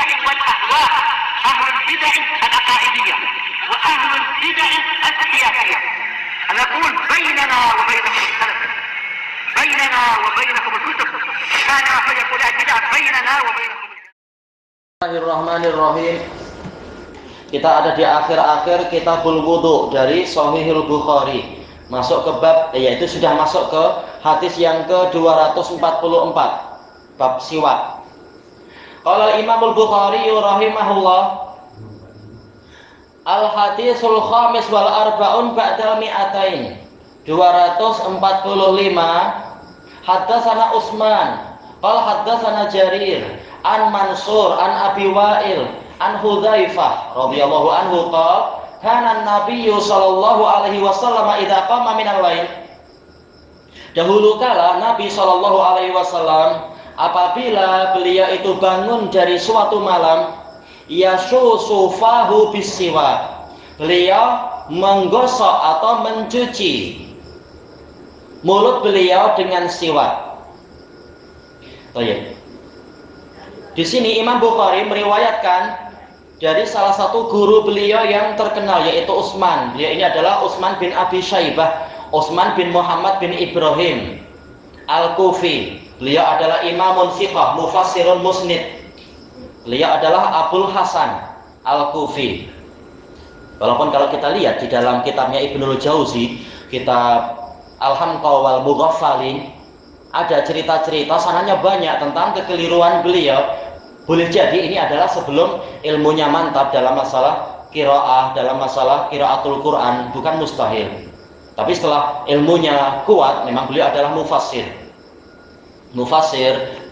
البدع والأهواء، أهل البدع العقائدية وأهل البدع السياسية. نقول بيننا وبينكم السلف، بيننا وبينكم الكتب، كان فيقول البدع بيننا وبينكم. Bismillahirrahmanirrahim. Kita ada di akhir-akhir Kitabul Wudu dari Shahihul Bukhari. Masuk ke bab, yaitu sudah masuk ke hadis yang ke-244, bab siwak. Qala Imamul Bukhari rahimahullah, al-hadisul khamis wal arba'un ba'dal mi'atain, 245. Haddatsana Utsman qala haddatsana Jarir an Mansur an Abi Wa'il an Hudzaifah radhiyallahu anhu qala kana an-nabiyyu sallallahu alaihi wasallam idza qama minal lail. Dahulu kala Nabi sallallahu alaihi wasallam apabila beliau itu bangun dari suatu malam, yasusufahu bisiwak, beliau menggosok atau mencuci mulut beliau dengan siwak. Baik. Di sini Imam Bukhari meriwayatkan dari salah satu guru beliau yang terkenal, yaitu Utsman. Beliau ini adalah Utsman bin Abi Syaibah, Utsman bin Muhammad bin Ibrahim Al-Kufi. Beliau adalah imamun thiqah, mufassirun musnid. Beliau adalah Abul Hasan Al-Kufi. Walaupun kalau kita lihat di dalam kitabnya Ibnul Jauzi, kitab Al-Hamqa wal Mughaffalin, ada cerita-cerita sananya banyak tentang kekeliruan beliau. Boleh jadi ini adalah sebelum ilmunya mantap dalam masalah qiraah, dalam masalah qiraatul Quran, bukan mustahil. Tapi setelah ilmunya kuat, memang beliau adalah mufassir,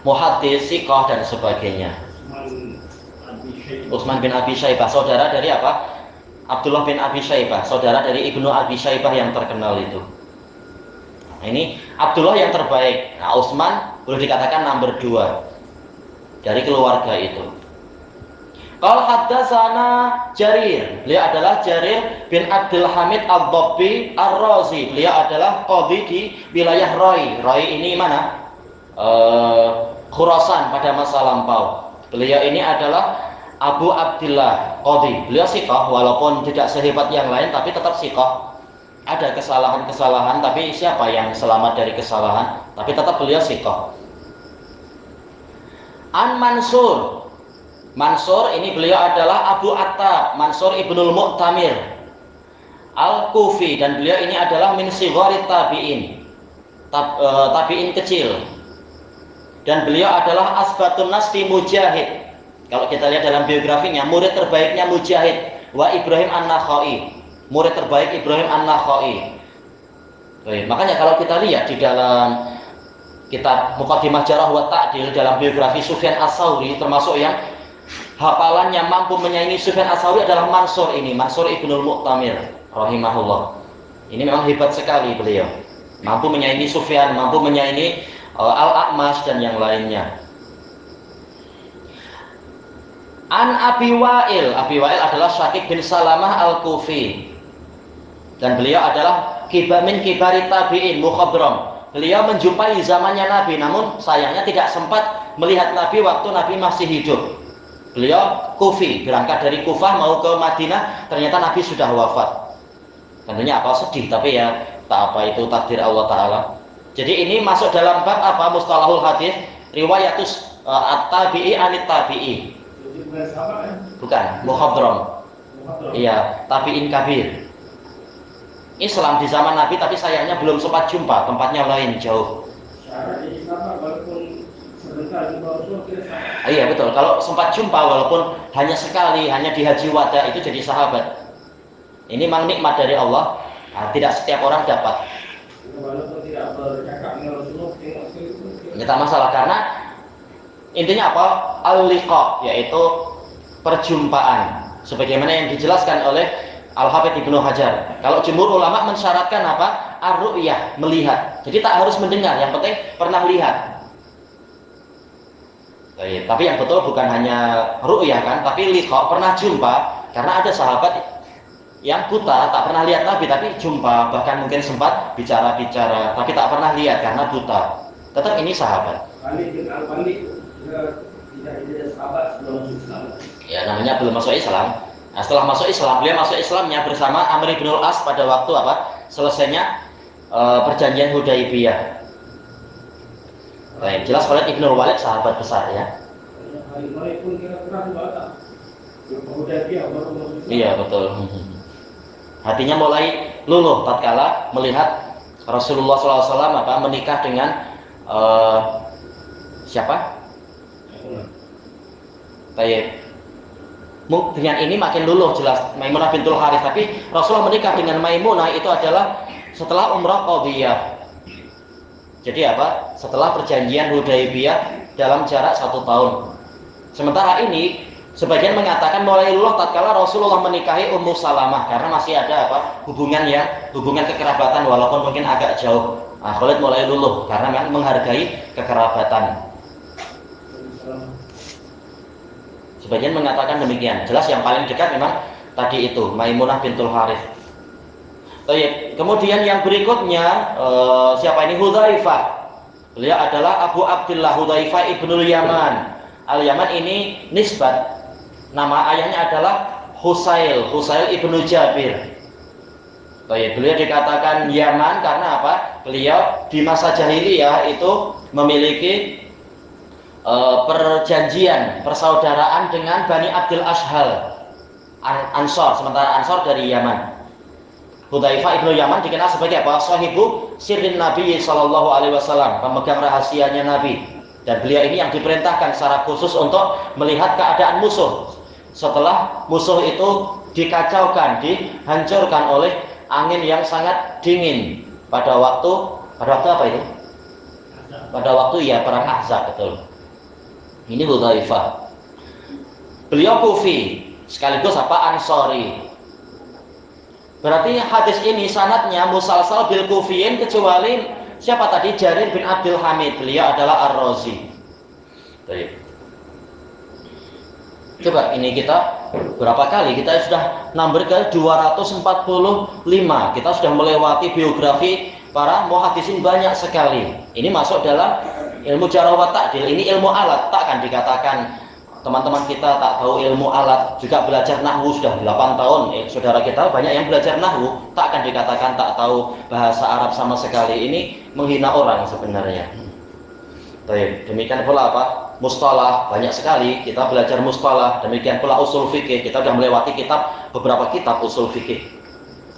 muhaddits, thiqah dan sebagainya. Utsman bin Abi Syaibah, saudara dari apa? Abdullah bin Abi Syaibah, saudara dari Ibnu Abi Syaibah yang terkenal itu. Nah, ini Abdullah yang terbaik. Nah, Utsman boleh dikatakan nomor 2 dari keluarga itu. Qala haddatsana Jarir, beliau adalah Jarir bin Abdul Hamid Ad-Dabbi Ar-Razi. Beliau adalah qadhi di wilayah Rai. Rai ini mana? Khurasan pada masa lampau. Beliau ini adalah Abu Abdillah qadhi. Beliau thiqah, walaupun tidak sehebat yang lain tapi tetap thiqah. Ada kesalahan-kesalahan, tapi siapa yang selamat dari kesalahan? Tapi tetap beliau thiqah. An Mansur, Mansur ini beliau adalah Abu Attab, Mansur ibnul Mu'tamir Al-Kufi, dan beliau ini adalah min sigharit tabi'in, tabi'in kecil. Dan beliau adalah asbatun nas fi Mujahid. Kalau kita lihat dalam biografinya, murid terbaiknya Mujahid wa Ibrahim An-Nakhai, murid terbaik Ibrahim An-Nakhai. Makanya kalau kita lihat di dalam kitab Muqaddimah Jarh wa Ta'dil, dalam biografi Sufyan Ats-Tsauri, termasuk yang hafalannya mampu menyaingi Sufyan Ats-Tsauri adalah Mansur ini, Mansur ibnul Mu'tamir rahimahullah. Ini memang hebat sekali beliau, mampu menyaingi Sufyan, mampu menyaingi Al-A'mash dan yang lainnya. An Abi Wa'il, Abi Wa'il adalah Syaqiq bin Salamah Al-Kufi, dan beliau adalah min kibari tabi'in mukhadram. Beliau menjumpai zamannya Nabi, namun sayangnya tidak sempat melihat Nabi waktu Nabi masih hidup. Beliau Kufi, berangkat dari Kufah mau ke Madinah, ternyata Nabi sudah wafat. Tentunya apa, sedih, tapi ya tak apa, itu takdir Allah Ta'ala. Jadi ini masuk dalam bab apa? Mustalahul hadis, riwayatus at-tabi'i anit tabi'i. Bukan, mukhadram. Iya, tabi'in kabir. Islam di zaman Nabi, tapi sayangnya belum sempat jumpa, tempatnya lain jauh. Iya betul, kalau sempat jumpa walaupun hanya sekali, hanya di haji wada, itu jadi sahabat. Ini memang nikmat dari Allah, tidak setiap orang dapat. Ini tak masalah, karena intinya apa? Al-liqa, yaitu perjumpaan, sebagaimana yang dijelaskan oleh Al-Hafidz Ibnu Hajar. Kalau jumhur ulama mensyaratkan apa? Ar-ru'yah, melihat. Jadi tak harus mendengar, yang penting pernah lihat. Tapi yang betul bukan hanya ru'yah kan, tapi liqa, pernah jumpa. Karena ada sahabat yang buta, tak pernah lihat Nabi, tapi jumpa, bahkan mungkin sempat bicara-bicara, tapi tak pernah lihat karena buta. Tetap ini sahabat. Tidak sahabat sebelum masuk Islam. Ya, namanya belum masuk Islam. Nah, setelah masuk Islam, beliau masuk Islamnya bersama Amr bin Al-As pada waktu apa? Selesainya perjanjian Hudaibiyah. Baik, jelas Khalid ibn Walid sahabat besar ya. Hari-hari pun kira-kira juga ada. Hudaibiyah baru masuk Islam. Iya, betul. Hatinya mulai luluh tatkala melihat Rasulullah SAW menikah dengan siapa? Tayyib. Dengan ini makin luluh jelas Maimunah bintul Harith. Tapi Rasulullah menikah dengan Maimunah itu adalah setelah umrah Qadiyah. Jadi apa? Setelah perjanjian Hudaibiyah dalam jarak 1 tahun. Sementara ini sebagian mengatakan mulai luluh tatkala Rasulullah menikahi Ummu Salamah karena masih ada apa? Hubungan kekerabatan walaupun mungkin agak jauh. Nah, Khalid mulai luluh karena memang menghargai kekerabatan. Sebagian mengatakan demikian. Jelas yang paling dekat memang tadi itu Maimunah bintul Harith. Baik. Kemudian yang berikutnya siapa ini? Hudzaifah. Beliau adalah Abu Abdullah Hudzaifah ibnul Yaman. Al-Yaman ini nisbat. Nama ayahnya adalah Husail ibnu Jabir. Baik. Beliau dikatakan Yaman karena apa? Beliau di masa jahiliyah itu memiliki perjanjian persaudaraan dengan Bani Abdul Ashhal Ansor, sementara Ansor dari Yaman. Hudzaifah ibnu Yaman dikenal sebagai apa? Sahibu sirrin Nabi sallallahu alaihi wasallam, pemegang rahasianya Nabi. Dan beliau ini yang diperintahkan secara khusus untuk melihat keadaan musuh. Setelah musuh itu dikacaukan, dihancurkan oleh angin yang sangat dingin pada waktu apa itu? Pada waktu ya perang Ahzab, betul. Ini Hudzaifah. Beliau Kufi, sekaligus apa? Ansori. Berarti hadis ini sanadnya musalsal bil Kufiyin kecuali siapa tadi? Jarir bin Abdul Hamid. Beliau adalah Ar-Razi. Baik. Coba ini kita berapa kali? Kita sudah number ke 245. Kita sudah melewati biografi para muhaddisin banyak sekali. Ini masuk dalam ilmu jarh wa ta'dil. Ini ilmu alat, takkan dikatakan teman-teman kita tak tahu ilmu alat. Juga belajar nahwu sudah 8 tahun. Saudara kita banyak yang belajar nahwu, takkan dikatakan tak tahu bahasa Arab sama sekali. Ini menghina orang sebenarnya. Baik, demikian pula apa? Mustalah, banyak sekali kita belajar mustalah. Demikian pula usul fikih, kita sudah melewati beberapa kitab usul fikih.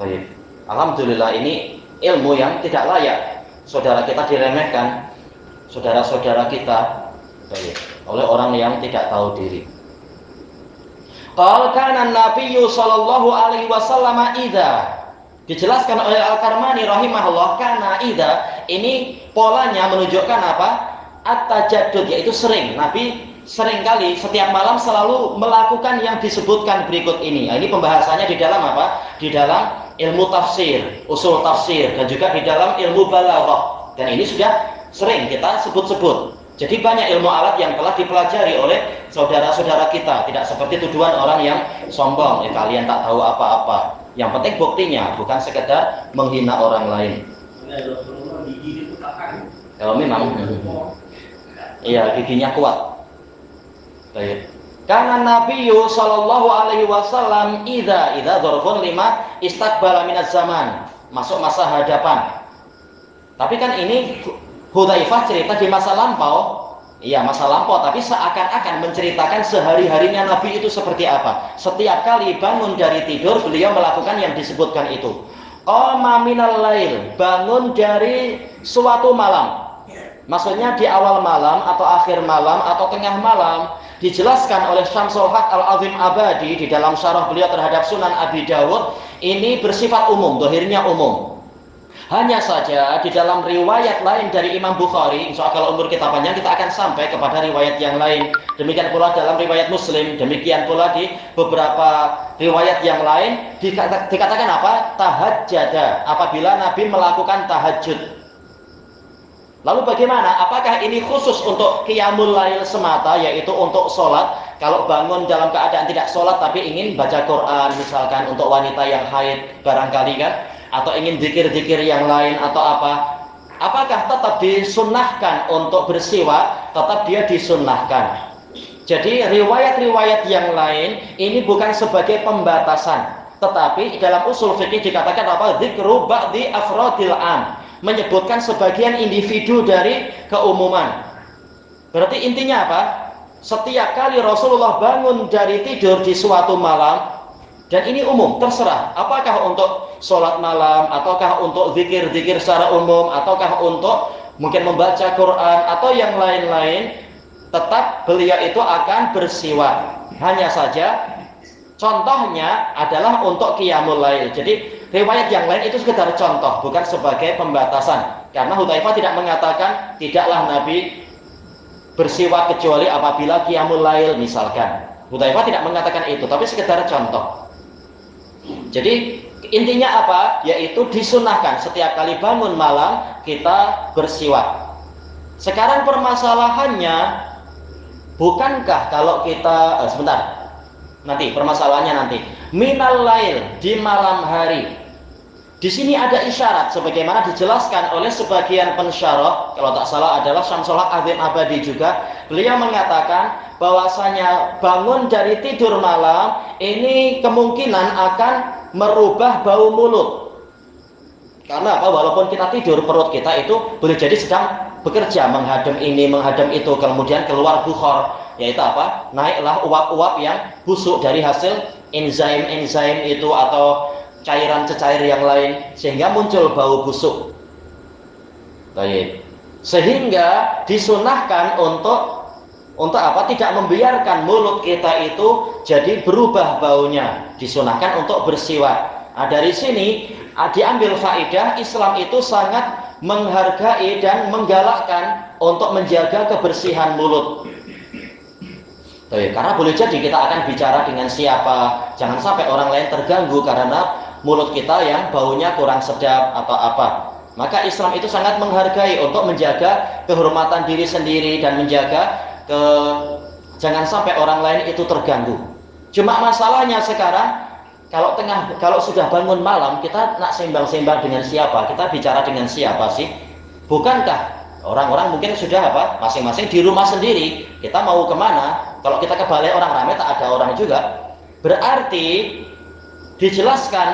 Baik. Alhamdulillah ini ilmu yang tidak layak saudara kita diremehkan, saudara-saudara kita oleh orang yang tidak tahu diri. Qala kana Nabiyyu sallallahu alaihi wasallam idza, dijelaskan oleh Al-Karmani rahimahullah, kana idza ini polanya menunjukkan apa? At-tajaddud, yaitu sering. Nabi seringkali setiap malam selalu melakukan yang disebutkan berikut ini. Nah, ini pembahasannya di dalam apa? Di dalam ilmu tafsir, usul tafsir, dan juga di dalam ilmu balaghah. Dan ini sudah sering kita sebut-sebut. Jadi banyak ilmu alat yang telah dipelajari oleh saudara-saudara kita. Tidak seperti tuduhan orang yang sombong, kalian tak tahu apa-apa. Yang penting buktinya, bukan sekedar menghina orang lain. Kalau memang iya, giginya kuat. Baik. Karena Nabi sallallahu alaihi wasallam idza dzarfun lima istaqbala minaz zaman, masuk masa hadapan. Tapi kan ini Hudzaifah cerita di masa lampau. Iya, masa lampau, tapi seakan-akan menceritakan sehari-harinya Nabi itu seperti apa. Setiap kali bangun dari tidur, beliau melakukan yang disebutkan itu. Qama minal lail, bangun dari suatu malam. Maksudnya di awal malam atau akhir malam atau tengah malam. Dijelaskan oleh Syamsul Haq Al-Azim Abadi di dalam syarah beliau terhadap Sunan Abi Dawud, ini bersifat umum, dohirnya umum. Hanya saja di dalam riwayat lain dari Imam Bukhari, insya Allah kalau umur kita panjang kita akan sampai kepada riwayat yang lain. Demikian pula dalam riwayat Muslim, demikian pula di beberapa riwayat yang lain dikatakan apa? Tahajjada, apabila Nabi melakukan tahajud. Lalu bagaimana? Apakah ini khusus untuk qiyamul lail semata, yaitu untuk sholat? Kalau bangun dalam keadaan tidak sholat tapi ingin baca Quran, misalkan untuk wanita yang haid barangkali kan, atau ingin zikir-zikir yang lain atau apa? Apakah tetap disunnahkan untuk bersiwak? Tetap dia disunnahkan. Jadi riwayat-riwayat yang lain ini bukan sebagai pembatasan, tetapi dalam usul fikih dikatakan apa? Dzikru ba'di afradil am, menyebutkan sebagian individu dari keumuman. Berarti intinya apa? Setiap kali Rasulullah bangun dari tidur di suatu malam, dan ini umum, terserah apakah untuk sholat malam, ataukah untuk zikir-zikir secara umum, ataukah untuk mungkin membaca Quran atau yang lain-lain, tetap beliau itu akan bersiwak. Hanya saja contohnya adalah untuk qiyamul lail. Jadi riwayat yang lain itu sekedar contoh, bukan sebagai pembatasan. Karena Hudzaifah tidak mengatakan tidaklah Nabi bersiwak kecuali apabila qiyamul lail misalkan. Hudzaifah tidak mengatakan itu, tapi sekedar contoh. Jadi intinya apa? Yaitu disunahkan setiap kali bangun malam kita bersiwak. Sekarang permasalahannya, bukankah kalau kita sebentar, nanti permasalahannya nanti minal lail, di malam hari. Di sini ada isyarat sebagaimana dijelaskan oleh sebagian pensyarah, kalau tak salah adalah Syamsul Haq Azim Abadi juga. Beliau mengatakan bahwasanya bangun dari tidur malam ini kemungkinan akan merubah bau mulut. Karena apa? Walaupun kita tidur, perut kita itu boleh jadi sedang bekerja, menghadam ini, menghadam itu, kemudian keluar bukhar, yaitu apa? Naiklah uap-uap yang busuk dari hasil enzim-enzim itu atau cairan-cecair yang lain, sehingga muncul bau busuk. Baik. Sehingga disunahkan untuk apa? Tidak membiarkan mulut kita itu jadi berubah baunya. Disunahkan untuk bersiwak. Nah, dari sini diambil faedah Islam itu sangat menghargai dan menggalakkan untuk menjaga kebersihan mulut. Karena boleh jadi kita akan bicara dengan siapa, jangan sampai orang lain terganggu karena mulut kita yang baunya kurang sedap atau apa. Maka Islam itu sangat menghargai untuk menjaga kehormatan diri sendiri dan menjaga jangan sampai orang lain itu terganggu. Cuma masalahnya sekarang kalau sudah bangun malam kita nak sembang-sembang dengan siapa? Kita bicara dengan siapa sih? Bukankah orang-orang mungkin sudah apa? Masing-masing di rumah sendiri. Kita mau kemana? Kalau kita ke balai orang ramai tak ada orang juga. Berarti dijelaskan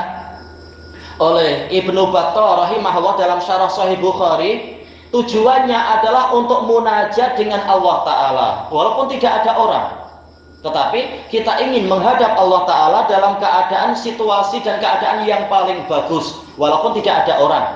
oleh Ibnu Battal rahimahullah dalam syarah Sahih Bukhari, tujuannya adalah untuk munajat dengan Allah Ta'ala walaupun tidak ada orang, tetapi kita ingin menghadap Allah Ta'ala dalam keadaan situasi dan keadaan yang paling bagus walaupun tidak ada orang.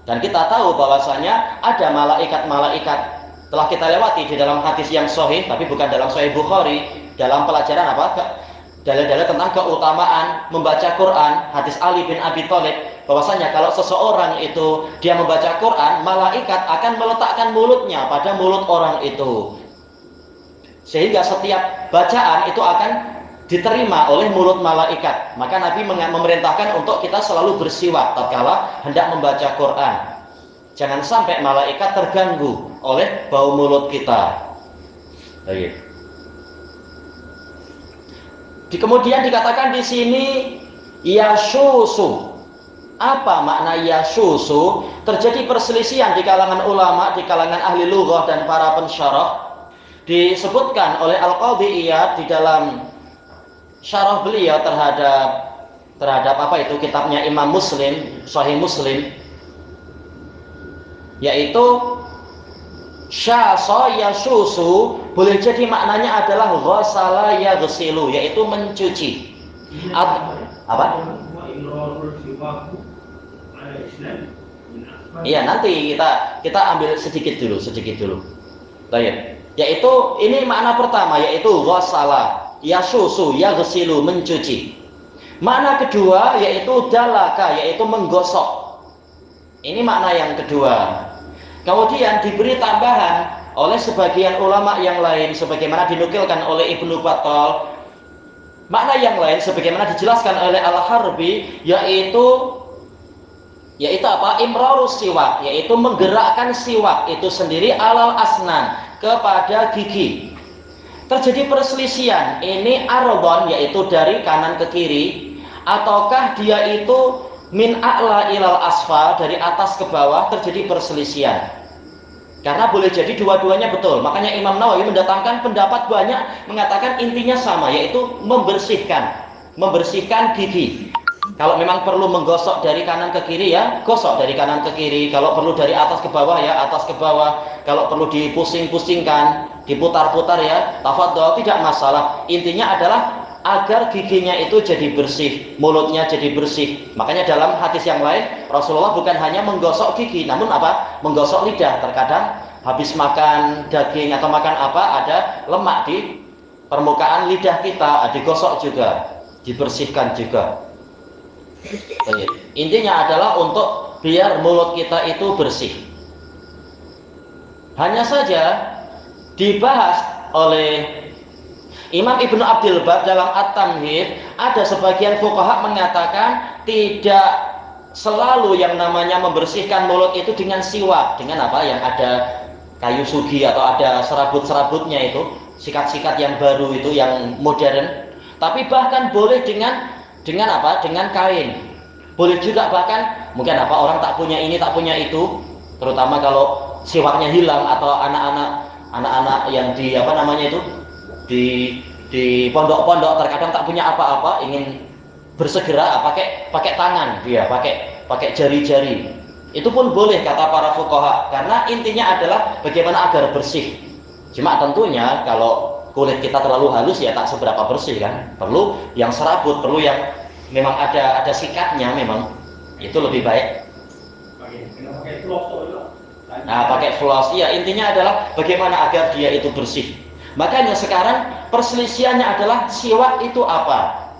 Dan kita tahu bahwasanya ada malaikat-malaikat, telah kita lewati di dalam hadis yang sahih, tapi bukan dalam Sahih Bukhari, dalam pelajaran apa? Dalil-dalil tentang keutamaan membaca Quran, hadis Ali bin Abi Thalib, bahwasanya kalau seseorang itu dia membaca Quran, malaikat akan meletakkan mulutnya pada mulut orang itu, sehingga setiap bacaan itu akan diterima oleh mulut malaikat. Maka Nabi memerintahkan untuk kita selalu bersiwak tatkala hendak membaca Quran. Jangan sampai malaikat terganggu oleh bau mulut kita. Baik. Kemudian dikatakan di sini yasusu. Apa makna yasusu? Terjadi perselisihan di kalangan ulama, di kalangan ahli lughah dan para pensyarah. Disebutkan oleh Al-Qadhi Iyad di dalam syarah beliau terhadap apa itu kitabnya Imam Muslim, Sahih Muslim, yaitu syasa yasusu boleh jadi maknanya adalah ghasala yaghsilu, yaitu mencuci. Apa? Iya, nanti kita ambil sedikit dulu. Baik. Yaitu ini makna pertama, yaitu ghasala yasusu yaghsilu, mencuci. Makna kedua yaitu dalaka, yaitu menggosok. Ini makna yang kedua. Kemudian diberi tambahan oleh sebagian ulama yang lain sebagaimana dinukilkan oleh Ibnu Battal. Makna yang lain sebagaimana dijelaskan oleh Al-Harbi yaitu apa? Imrarus siwak, yaitu menggerakkan siwak itu sendiri alal asnan, kepada gigi. Terjadi perselisihan, ini arodon, yaitu dari kanan ke kiri, ataukah dia itu min a'la ilal asfal, dari atas ke bawah. Terjadi perselisihan. Karena boleh jadi dua-duanya betul. Makanya Imam Nawawi mendatangkan pendapat banyak mengatakan intinya sama, yaitu membersihkan gigi. Kalau memang perlu menggosok dari kanan ke kiri ya gosok dari kanan ke kiri. Kalau perlu dari atas ke bawah ya atas ke bawah. Kalau perlu dipusing-pusingkan, diputar-putar ya tafadhol, tidak masalah. Intinya adalah agar giginya itu jadi bersih, mulutnya jadi bersih. Makanya dalam hadis yang lain Rasulullah bukan hanya menggosok gigi, namun apa? Menggosok lidah. Terkadang habis makan daging atau makan apa ada lemak di permukaan lidah kita, digosok juga, dibersihkan juga. Intinya adalah untuk biar mulut kita itu bersih. Hanya saja dibahas oleh Imam Ibnu Abdul Bar dalam At-Tamhid, ada sebagian fuqaha mengatakan tidak selalu yang namanya membersihkan mulut itu dengan siwak, dengan apa yang ada kayu sugi atau ada serabut-serabutnya itu, sikat-sikat yang baru itu yang modern. Tapi bahkan boleh dengan apa? Dengan kain. Boleh juga bahkan mungkin apa orang tak punya ini, tak punya itu, terutama kalau siwaknya hilang atau anak-anak yang di apa namanya itu di pondok-pondok terkadang tak punya apa-apa, ingin bersegera pakai tangan dia, pakai jari-jari. Itu pun boleh kata para fuqaha, karena intinya adalah bagaimana agar bersih. Cuma tentunya kalau kulit kita terlalu halus ya tak seberapa bersih kan. Perlu yang serabut, perlu yang memang ada sikatnya, memang itu lebih baik. Pakai floss juga. Nah, pakai floss ya, intinya adalah bagaimana agar dia itu bersih. Makanya sekarang perselisihannya adalah siwak itu apa?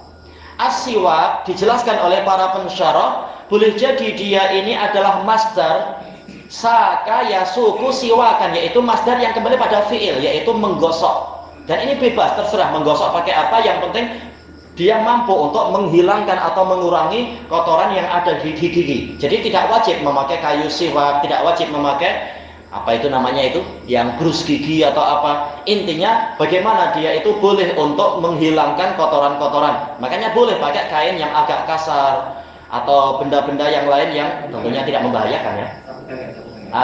As-siwak dijelaskan oleh para pensyarah, boleh jadi dia ini adalah masdar saka yasuku siwakan, yaitu masdar yang kembali pada fiil, yaitu menggosok. Dan ini bebas, terserah menggosok pakai apa, yang penting dia mampu untuk menghilangkan atau mengurangi kotoran yang ada di gigi. Jadi tidak wajib memakai kayu siwak, tidak wajib memakai apa itu namanya itu yang brus gigi atau apa. Intinya bagaimana dia itu boleh untuk menghilangkan kotoran-kotoran. Makanya boleh pakai kain yang agak kasar atau benda-benda yang lain yang tentunya tidak membahayakan ya.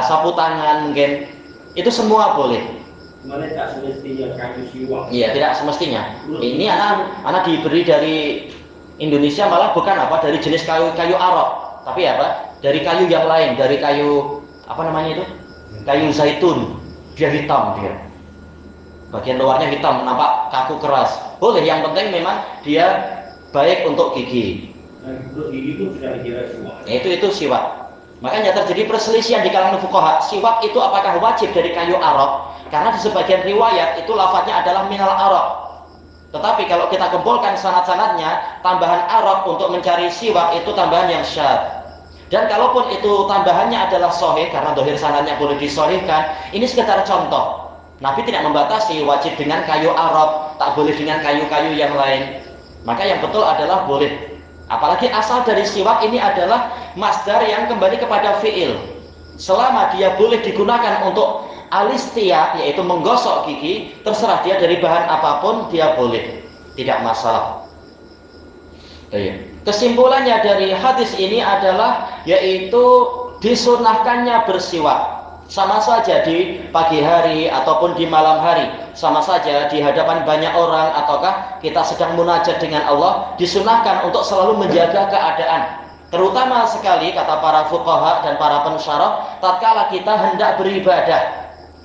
Sapu tangan mungkin, itu semua boleh. Mana tak semestinya kayu siwak. Iya, tidak semestinya. Ini anak diberi dari Indonesia, malah bukan apa dari jenis kayu Arab, tapi apa? Dari kayu yang lain, dari kayu apa namanya itu? Kayu zaitun. Dia hitam dia. Bagian luarnya hitam, nampak kaku keras. Boleh, yang penting memang dia baik untuk gigi. Untuk gigi pun sudah dikira siwak. Itu siwak. Makanya terjadi perselisihan di kalangan fuqaha. Siwak itu apakah wajib dari kayu Arab? Karena di sebagian riwayat itu lafadznya adalah minal Arab. Tetapi kalau kita kumpulkan sanad-sanadnya, tambahan Arab untuk mencari siwak itu tambahan yang syadz. Dan kalaupun itu tambahannya adalah sahih, karena dohir sanadnya boleh disahihkan, ini sekedar contoh. Nabi tidak membatasi wajib dengan kayu Arab, tak boleh dengan kayu-kayu yang lain. Maka yang betul adalah boleh. Apalagi asal dari siwak ini adalah masdar yang kembali kepada fi'il. Selama dia boleh digunakan untuk alistia, yaitu menggosok gigi, terserah dia dari bahan apapun dia boleh, tidak masalah. Kesimpulannya dari hadis ini adalah yaitu disunahkannya bersiwak. Sama saja di pagi hari ataupun di malam hari, sama saja di hadapan banyak orang ataukah kita sedang munajat dengan Allah, disunahkan untuk selalu menjaga keadaan. Terutama sekali kata para fuqaha dan para pensyarah, tatkala kita hendak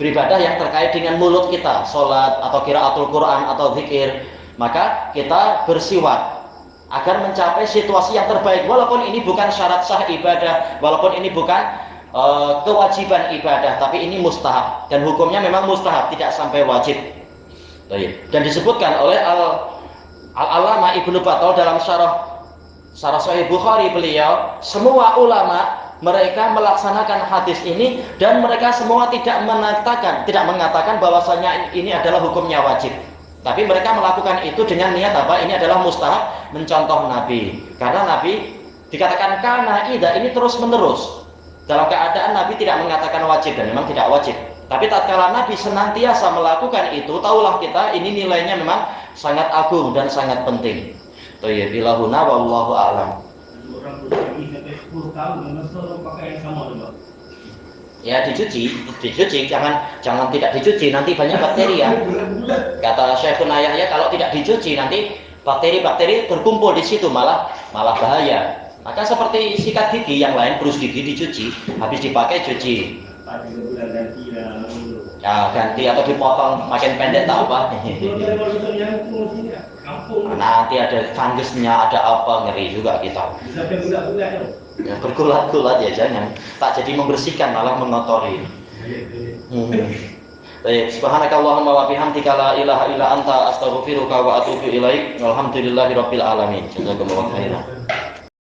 beribadah yang terkait dengan mulut kita, sholat atau qiraatul Quran atau zikir, maka kita bersiwak agar mencapai situasi yang terbaik, walaupun ini bukan syarat sah ibadah, walaupun ini bukan kewajiban ibadah, tapi ini mustahab, dan hukumnya memang mustahab, tidak sampai wajib. Dan disebutkan oleh Al-Allamah Ibnu Battal dalam syarah Sahih Bukhari beliau, semua ulama mereka melaksanakan hadis ini dan mereka semua tidak mengatakan bahwasanya ini adalah hukumnya wajib. Tapi mereka melakukan itu dengan niat apa? Ini adalah mustahab, mencontoh Nabi. Karena Nabi dikatakan kana ida, ini terus menerus. Dalam keadaan Nabi tidak mengatakan wajib, dan memang tidak wajib. Tapi tatkala Nabi senantiasa melakukan itu, tahulah kita ini nilainya memang sangat agung dan sangat penting. Bilahuna wallahu a'lam. Orang bergigi sampai 10 tahun, masa orang pakai yang sama juga. Ya dicuci, jangan tidak dicuci, nanti banyak bakteri ya. Kata Syekhuna Yahya, kalau tidak dicuci nanti bakteri-bakteri berkumpul di situ, malah bahaya. Maka seperti sikat gigi yang lain, brus gigi dicuci, habis dipakai cuci. Ya ganti atau dipotong makin pendek tak apa. Nanti ada fungusnya, ada apa, ngeri juga kita. Ya, bergulat-gulat ya jangan. Tak jadi membersihkan malah mengotori. Baik, subhanakallahumma wa bihamdika la ilaha illa anta astaghfiruka wa atubu ilaik. Walhamdulillahirabbil alamin. Jazakumullahu khairan.